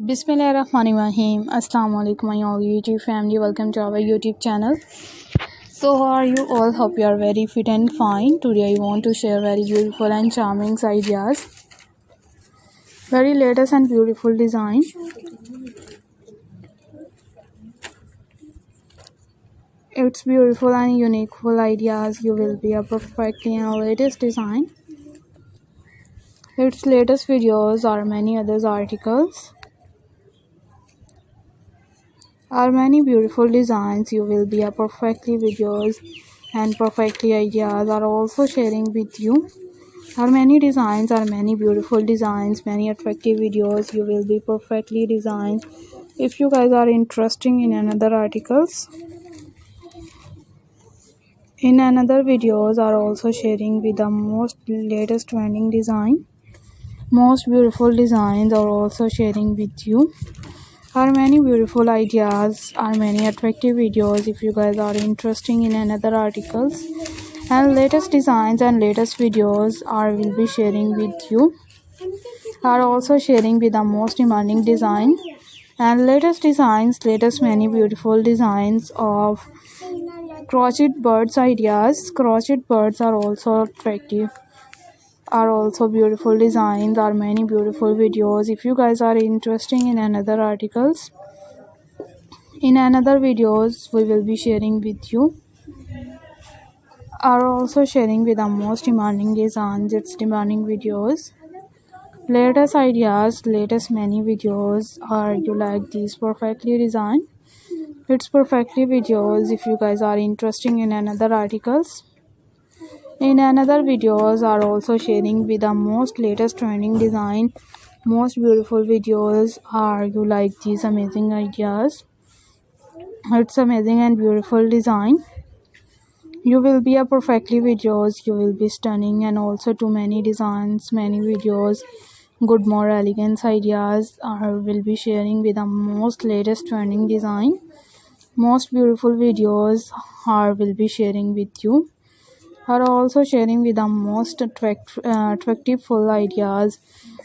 Bismillahirrahmanirrahim. Assalamu alaikum my all YouTube family. Welcome to our YouTube channel. So how are you all? Hope you are very fit and fine. Today I want to share very beautiful and charming ideas. Very latest and beautiful design. It's beautiful and unique ideas. You will be a perfectly and latest design. Its latest videos or many others articles. Are many beautiful designs. You will be a perfectly videos and perfectly ideas are also sharing with you. Are many designs, are many beautiful designs, many attractive videos. You will be perfectly designed. If you guys are interested in another articles, in another videos are also sharing with the most latest trending design. Most beautiful designs are also sharing with you. Are many beautiful ideas, are many attractive videos. If you guys are interested in another articles and latest designs and latest videos are will be sharing with you. Are also sharing with the most demanding design and latest designs, latest many beautiful designs of crochet birds ideas. Crochet birds are also attractive, are also beautiful designs, are many beautiful videos. If you guys are interested in another articles, in another videos we will be sharing with you. Are also sharing with the most demanding designs, its demanding videos, latest ideas, latest many videos. Are you like these perfectly designed? It's perfectly videos. If you guys are interested in another articles, in another videos are also sharing with the most latest trending design, most beautiful videos. Are you like these amazing ideas? It's amazing and beautiful design. You will be a perfectly videos. You will be stunning and also too many designs, many videos. Good more elegance ideas are will be sharing with the most latest trending design. Most beautiful videos are will be sharing with you. Are also sharing with the most attractive full ideas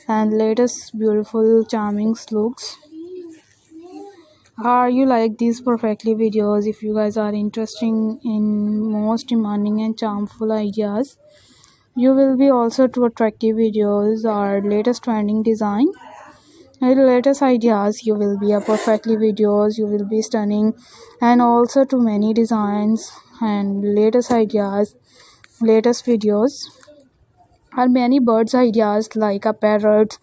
and latest beautiful charming looks. Are you like these perfectly videos? If you guys are interested in most demanding and charmful ideas, you will be also to attractive videos or latest trending design and latest ideas. You will be a perfectly videos. You will be stunning and also to many designs and latest ideas, latest videos. Are many birds ideas like a parrot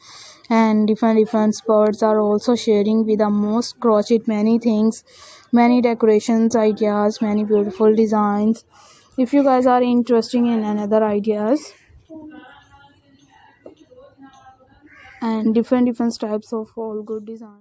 and different birds are also sharing with the most crochet many things, many decorations ideas, many beautiful designs. If you guys are interested in another ideas and different types of all good design.